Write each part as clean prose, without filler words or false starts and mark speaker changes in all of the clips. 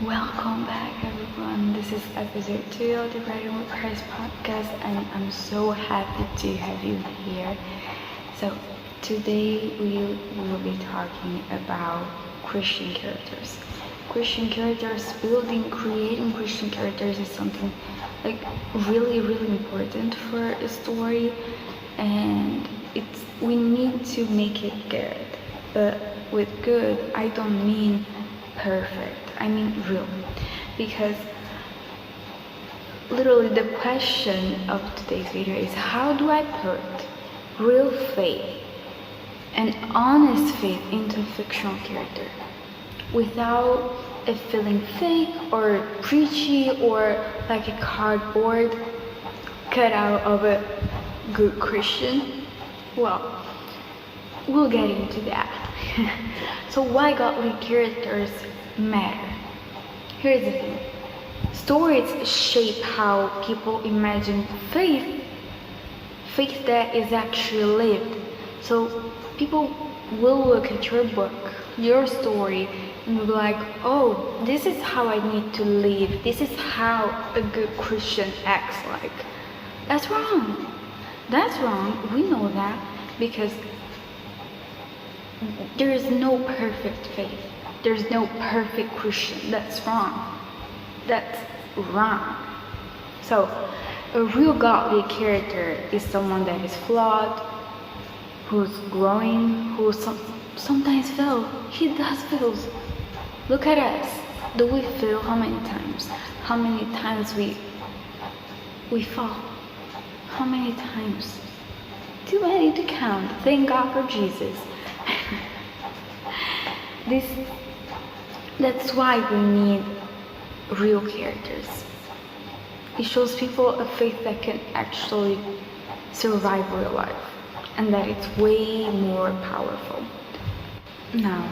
Speaker 1: Welcome back, everyone. This is episode 2 of the Writing with Christ podcast, and I'm so happy to have you here. So, today we will be talking about Christian characters. Creating Christian characters is something like really important for a story, and we need to make it good. But with good, I don't mean perfect. I mean real, because literally the question of today's video is, how do I put real faith and honest faith into a fictional character without it feeling fake or preachy or like a cardboard cutout of a good Christian? Well, we'll get into that. So why godly characters matter? Here's the thing. Stories shape how people imagine faith that is actually lived. So people will look at your book, your story, and will be like, oh, this is how I need to live. This is how a good Christian acts like. That's wrong. That's wrong. We know that, because there is no perfect faith. There's no perfect Christian. That's wrong. That's wrong. So, a real godly character is someone that is flawed, who's growing, who sometimes fails. He does fails. Look at us. Do we fail? How many times? How many times we fall? How many times? Too many to count. Thank God for Jesus. That's why we need real characters. It shows people a faith that can actually survive real life, and that it's way more powerful. Now,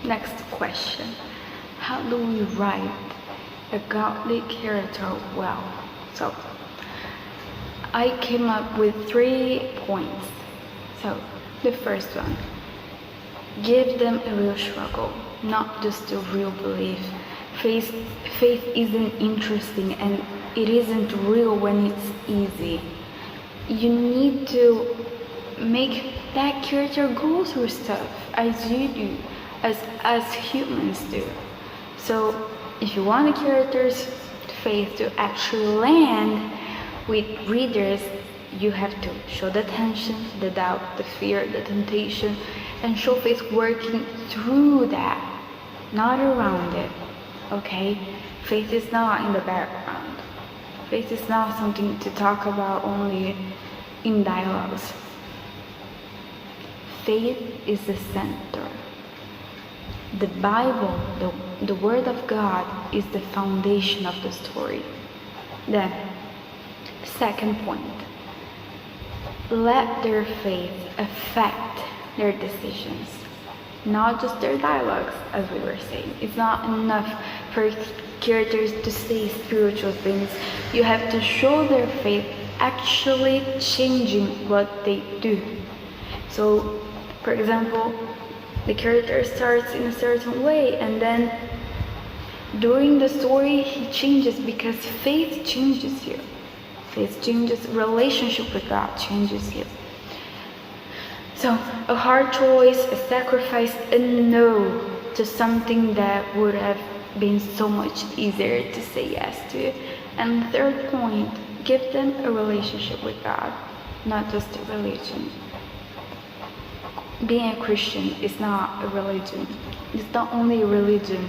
Speaker 1: next question. How do we write a godly character well? So, I came up with 3 points. So, the first one, give them a real struggle, not just a real belief. Faith isn't interesting, and it isn't real when it's easy. You need to make that character go through stuff as you do, as humans do. So if you want a character's faith to actually land with readers, you have to show the tension, the doubt, the fear, the temptation, and show faith working through that, not around it. Okay? Faith is not in the background. Faith is not something to talk about only in dialogues. Faith is the center. The Bible, the Word of God, is the foundation of the story. Then, second point, let their faith affect their decisions, not just their dialogues, as we were saying. It's not enough for characters to say spiritual things. You have to show their faith actually changing what they do. So, for example, the character starts in a certain way, and then during the story he changes, because faith changes you. Faith changes, relationship with God changes you. So, a hard choice, a sacrifice, a no to something that would have been so much easier to say yes to. And the third point, give them a relationship with God, not just a religion. Being a Christian is not a religion. It's not only a religion,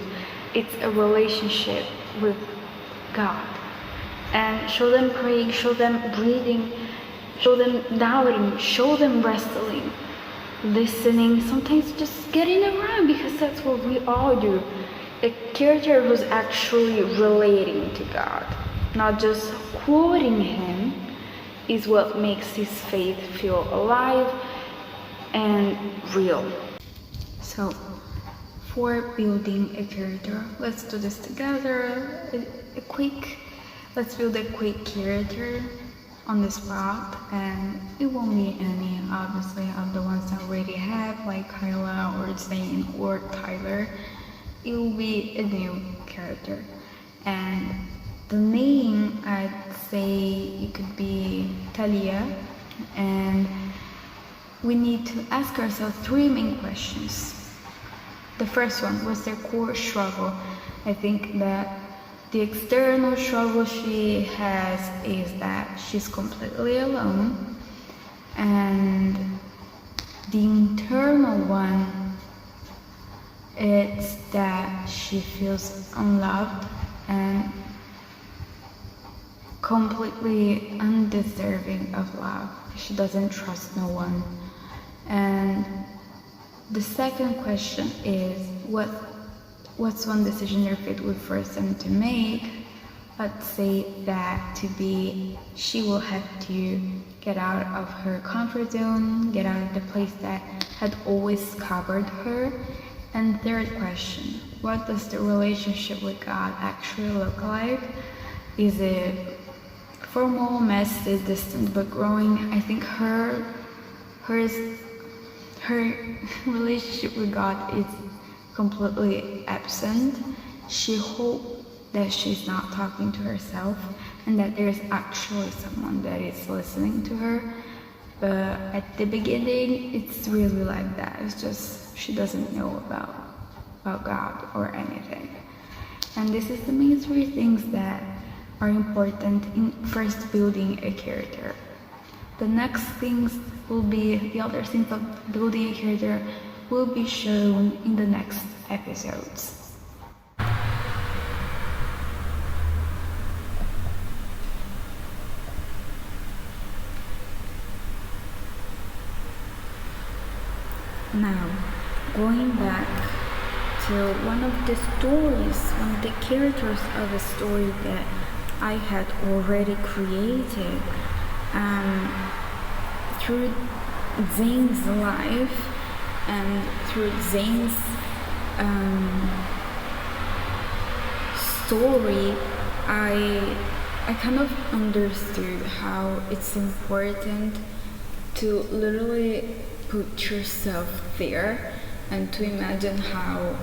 Speaker 1: it's a relationship with God. And show them praying, show them breathing, show them doubting, show them wrestling, listening, sometimes just getting around, because that's what we all do. A character who's actually relating to God, not just quoting him, is what makes his faith feel alive and real. So, for building a character, let's do this together. Let's build a quick character on the spot, and it won't be any, obviously, of the ones I already have, like Kyla or Zane or Tyler. it will be a new character. And the name, I'd say it could be Talia, and we need to ask ourselves three main questions. The first one was their core struggle. I think that the external struggle she has is that she's completely alone, and the internal one, it's that she feels unloved and completely undeserving of love. She doesn't trust no one. And the second question is, what's one decision your fate would force them to make? I'd say that to be, she will have to get out of her comfort zone, get out of the place that had always covered her. And third question, what does the relationship with God actually look like? Is it formal, messy, distant, but growing? I think her relationship with God is completely absent. She hopes that she's not talking to herself and that there's actually someone that is listening to her. But at the beginning, it's really like that. It's just she doesn't know about God or anything. And this is the main three things that are important in first building a character. The next things will be, the other things of building a character will be shown in the next episodes. Now, going back to one of the stories, one of the characters of a story that I had already created, through Zane's life and through Zane's story, I kind of understood how it's important to literally put yourself there and to imagine how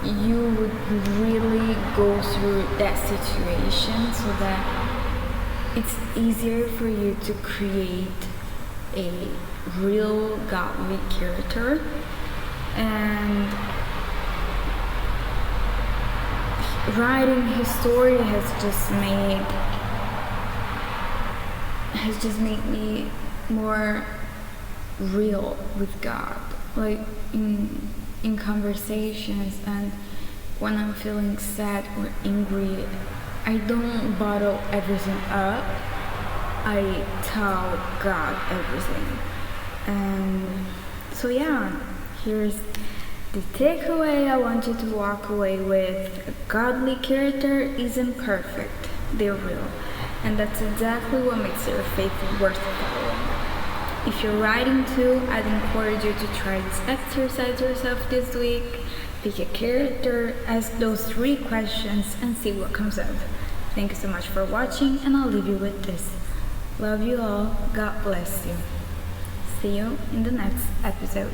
Speaker 1: you would really go through that situation so that it's easier for you to create a real godly character. And writing his story has just made me more real with God, like in conversations, and when I'm feeling sad or angry, I don't bottle everything up. I tell God everything. And so yeah, here's the takeaway I want you to walk away with. A godly character isn't perfect, they're real. And that's exactly what makes your faith worth following. If you're writing too, I'd encourage you to try this exercise yourself this week. Pick a character, ask those 3 questions, and see what comes up. Thank you so much for watching, and I'll leave you with this. Love you all. God bless you. See you in the next episode.